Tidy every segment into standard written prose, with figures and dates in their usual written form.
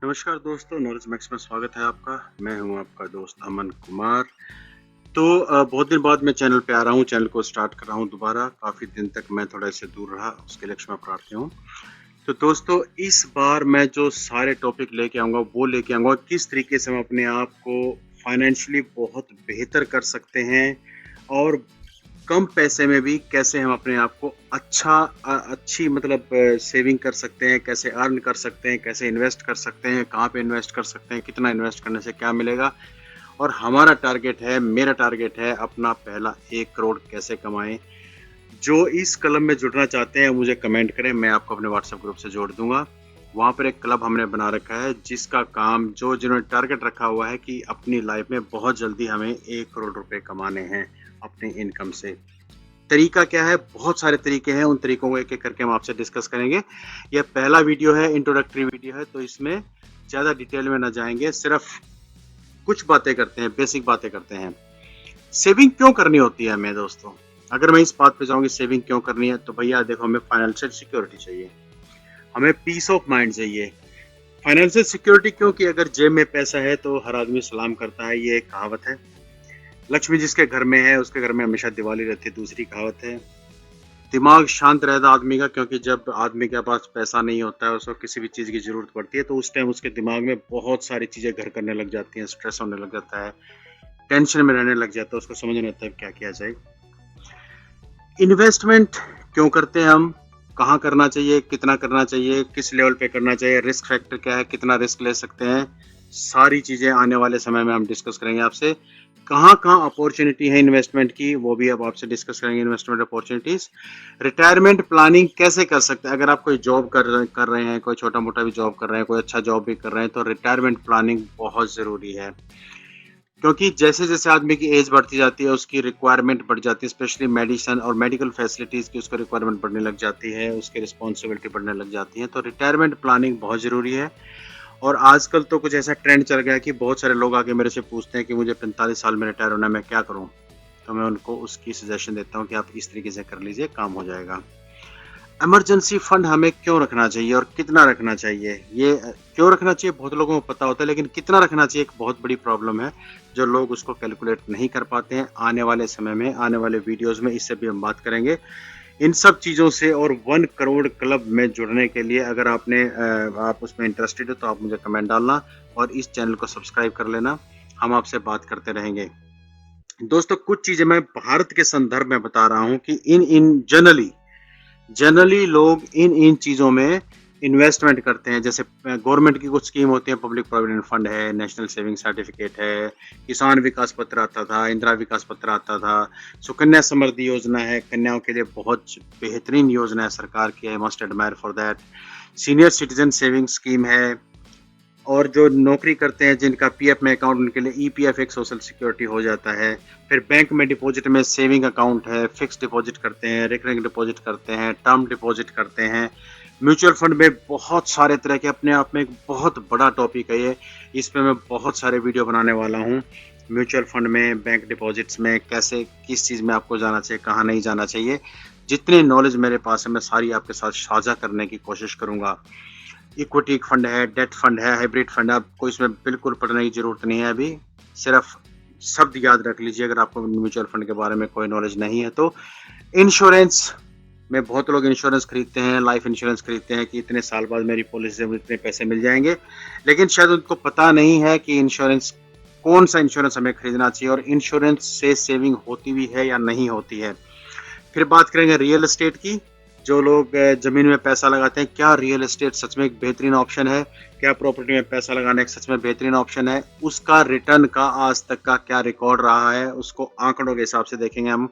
नमस्कार दोस्तों, knowledge max में स्वागत है आपका। मैं हूं आपका दोस्त अमन कुमार। तो बहुत दिन बाद मैं चैनल पे आ रहा हूं, चैनल को स्टार्ट कर रहा हूं दोबारा। काफ़ी दिन तक मैं थोड़ा इससे दूर रहा, उसके लिए क्षमा प्रार्थी हूं। तो दोस्तों, इस बार मैं जो सारे टॉपिक लेके आऊँगा वो लेके आऊँगा किस तरीके से हम अपने आप को फाइनेंशियली बहुत बेहतर कर सकते हैं और कम पैसे में भी कैसे हम अपने आप को अच्छी मतलब सेविंग कर सकते हैं, कैसे अर्न कर सकते हैं, कैसे इन्वेस्ट कर सकते हैं, कहाँ पे इन्वेस्ट कर सकते हैं, कितना इन्वेस्ट करने से क्या मिलेगा। और हमारा टारगेट है, मेरा टारगेट है अपना पहला 1 करोड़ कैसे कमाएं। जो इस क्लब में जुड़ना चाहते हैं मुझे कमेंट करें, मैं आपको अपने व्हाट्सएप ग्रुप से जोड़ दूंगा। वहाँ पर एक क्लब हमने बना रखा है जिसका काम जिन्होंने टारगेट रखा हुआ है कि अपनी लाइफ में बहुत जल्दी हमें 1 करोड़ रुपए कमाने हैं अपनी इनकम से। तरीका क्या है? बहुत सारे तरीके हैं, उन तरीकों को एक एक करके हम आपसे डिस्कस करेंगे। यह पहला वीडियो है, इंट्रोडक्टरी वीडियो है, तो इसमें ज़्यादा डिटेल में ना जाएंगे, सिर्फ कुछ बातें करते हैं, बेसिक बातें करते हैं। सेविंग क्यों करनी होती है हमें दोस्तों? अगर मैं इस बात पे जाऊँगी सेविंग क्यों करनी है, तो भैया देखो, हमें फाइनेंशियल सिक्योरिटी चाहिए, हमें पीस ऑफ माइंड चाहिए। फाइनेंशियल सिक्योरिटी क्योंकि अगर जेब में पैसा है तो हर आदमी सलाम करता है, ये एक कहावत है। लक्ष्मी जिसके घर में है उसके घर में हमेशा दिवाली रहती है, दूसरी कहावत है। दिमाग शांत रहता आदमी का, क्योंकि जब आदमी के पास पैसा नहीं होता है, उसको किसी भी चीज़ की ज़रूरत पड़ती है, तो उस टाइम उसके दिमाग में बहुत सारी चीज़ें घर करने लग जाती हैं, स्ट्रेस होने लग जाता है, टेंशन में रहने लग जाता है, उसको समझ नहीं आता है क्या किया जाए। इन्वेस्टमेंट क्यों करते हैं हम, कहाँ करना चाहिए, कितना करना चाहिए, किस लेवल पे करना चाहिए, रिस्क फैक्टर क्या है, कितना रिस्क ले सकते हैं, सारी चीज़ें आने वाले समय में हम डिस्कस करेंगे आपसे। कहाँ कहाँ अपॉर्चुनिटी है इन्वेस्टमेंट की, वो भी अब आपसे डिस्कस करेंगे, इन्वेस्टमेंट अपॉर्चुनिटीज। रिटायरमेंट प्लानिंग कैसे कर सकते हैं, अगर आप कोई जॉब कर रहे हैं, कोई छोटा मोटा भी जॉब कर रहे हैं, कोई अच्छा जॉब भी कर रहे हैं, तो रिटायरमेंट प्लानिंग बहुत ज़रूरी है। क्योंकि जैसे जैसे आदमी की एज बढ़ती जाती है उसकी रिक्वायरमेंट बढ़ जाती है, स्पेशली मेडिसिन और मेडिकल फैसिलिटीज़ की उसको रिक्वायरमेंट बढ़ने लग जाती है, उसकी रिस्पॉन्सिबिलिटी बढ़ने लग जाती है, तो रिटायरमेंट प्लानिंग बहुत ज़रूरी है। और आजकल तो कुछ ऐसा ट्रेंड चल गया है कि बहुत सारे लोग आके मेरे से पूछते हैं कि मुझे 45 साल में रिटायर होना है, मैं क्या करूं? तो मैं उनको उसकी सजेशन देता हूं कि आप इस तरीके से कर लीजिए, काम हो जाएगा। इमरजेंसी फंड हमें क्यों रखना चाहिए और कितना रखना चाहिए? ये क्यों रखना चाहिए बहुत लोगों को पता होता है, लेकिन कितना रखना चाहिए एक बहुत बड़ी प्रॉब्लम है, जो लोग उसको कैलकुलेट नहीं कर पाते हैं। आने वाले समय में, आने वाले वीडियोस में इससे भी हम बात करेंगे। इन सब चीज़ों से और 1 करोड़ क्लब में जुड़ने के लिए अगर आप उसमें इंटरेस्टेड हो तो आप मुझे कमेंट डालना और इस चैनल को सब्सक्राइब कर लेना। हम आपसे बात करते रहेंगे। दोस्तों, कुछ चीज़ें मैं भारत के संदर्भ में बता रहा हूँ कि इन इन जनरली जनरली लोग इन इन चीज़ों में इन्वेस्टमेंट करते हैं। जैसे गवर्नमेंट की कुछ स्कीम होती है, पब्लिक प्रोविडेंट फंड है, नेशनल सेविंग सर्टिफिकेट है, किसान विकास पत्र आता था, इंदिरा विकास पत्र आता था, सुकन्या समृद्धि योजना है, कन्याओं के लिए बहुत बेहतरीन योजना है सरकार की, I must admire for that. Senior citizen saving scheme है। और जो नौकरी करते हैं जिनका पीएफ में अकाउंट, उनके लिए ईपीएफ एक सोशल सिक्योरिटी हो जाता है। फिर बैंक में डिपॉजिट में सेविंग अकाउंट है, फिक्स डिपॉजिट करते हैं, रिकरिंग डिपॉजिट करते हैं, टर्म डिपॉजिट करते हैं। म्यूचुअल फंड में बहुत सारे तरह के, अपने आप में एक बहुत बड़ा टॉपिक है ये, इस पर मैं बहुत सारे वीडियो बनाने वाला हूँ। म्यूचुअल फंड में, बैंक डिपॉजिट्स में कैसे, किस चीज़ में आपको जाना चाहिए, कहाँ नहीं जाना चाहिए, जितनी नॉलेज मेरे पास है मैं सारी आपके साथ साझा करने की कोशिश करूँगा। इक्विटी फंड है, डेट फंड है, हाइब्रिड फंड है, आपको इसमें बिल्कुल पढ़ने की जरूरत नहीं है अभी। सिर्फ शब्द याद रख लीजिए अगर आपको म्यूचुअल फंड के बारे में कोई नॉलेज नहीं है तो। इंश्योरेंस में बहुत लोग इंश्योरेंस खरीदते हैं, लाइफ इंश्योरेंस खरीदते हैं कि इतने साल बाद मेरी पॉलिसी से इतने पैसे मिल जाएंगे, लेकिन शायद उनको पता नहीं है कि इंश्योरेंस, कौन सा इंश्योरेंस हमें खरीदना चाहिए और इंश्योरेंस से सेविंग होती भी है या नहीं होती है। फिर बात करेंगे रियल एस्टेट की। जो लोग ज़मीन में पैसा लगाते हैं, क्या रियल एस्टेट सच में एक बेहतरीन ऑप्शन है? क्या प्रॉपर्टी में पैसा लगाना एक सच में बेहतरीन ऑप्शन है? उसका रिटर्न का आज तक का क्या रिकॉर्ड रहा है, उसको आंकड़ों के हिसाब से देखेंगे हम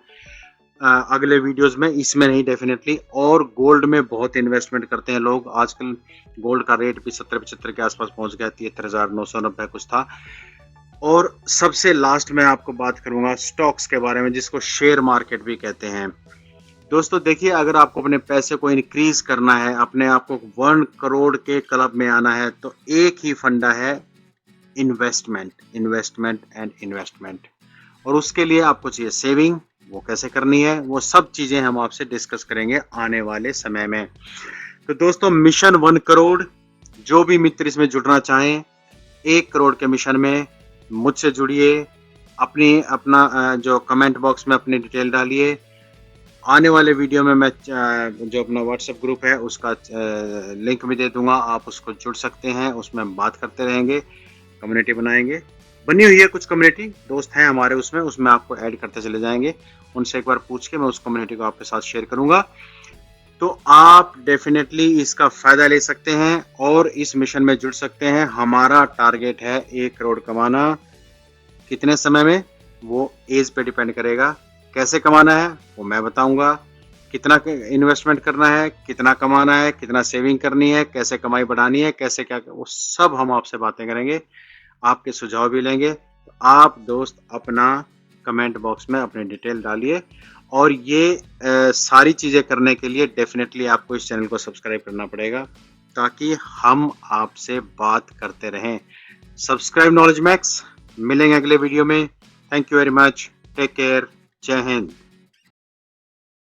अगले वीडियोस में, इसमें नहीं डेफिनेटली। और गोल्ड में बहुत इन्वेस्टमेंट करते हैं लोग आजकल। गोल्ड का रेट भी 70-75 के आसपास पहुंच गया, 73,990 कुछ था। और सबसे लास्ट में आपको बात करूंगा स्टॉक्स के बारे में, जिसको शेयर मार्केट भी कहते हैं। दोस्तों देखिए, अगर आपको अपने पैसे को इंक्रीज करना है, अपने आप को 1 करोड़ के क्लब में आना है, तो एक ही फंडा है, इन्वेस्टमेंट, इन्वेस्टमेंट एंड इन्वेस्टमेंट। और उसके लिए आपको चाहिए सेविंग, वो कैसे करनी है, वो सब चीजें हम आपसे डिस्कस करेंगे आने वाले समय में। तो दोस्तों, मिशन 1 करोड़ जो भी मित्र इसमें जुड़ना चाहें 1 करोड़ के मिशन में मुझसे जुड़िए। अपना जो कमेंट बॉक्स में अपनी डिटेल डालिए। आने वाले वीडियो में मैं जो अपना व्हाट्सएप ग्रुप है उसका लिंक भी दे दूंगा, आप उसको जुड़ सकते हैं। उसमें हम बात करते रहेंगे, कम्युनिटी बनाएंगे। बनी हुई है कुछ कम्युनिटी, दोस्त हैं हमारे उसमें आपको ऐड करते चले जाएंगे। उनसे एक बार पूछ के मैं उस कम्युनिटी को आपके साथ शेयर करूंगा, तो आप डेफिनेटली इसका फायदा ले सकते हैं और इस मिशन में जुड़ सकते हैं। हमारा टारगेट है 1 करोड़ कमाना। कितने समय में, वो एज पे डिपेंड करेगा। कैसे कमाना है वो मैं बताऊंगा। कितना इन्वेस्टमेंट करना है, कितना कमाना है, कितना सेविंग करनी है, कैसे कमाई बढ़ानी है, कैसे क्या, वो सब हम आपसे बातें करेंगे, आपके सुझाव भी लेंगे। तो आप दोस्त अपना कमेंट बॉक्स में अपनी डिटेल डालिए। और ये सारी चीज़ें करने के लिए डेफिनेटली आपको इस चैनल को सब्सक्राइब करना पड़ेगा, ताकि हम आपसे बात करते रहें। Subscribe Knowledge Max. मिलेंगे अगले वीडियो में। Thank you very much. Take care. जय हिंद।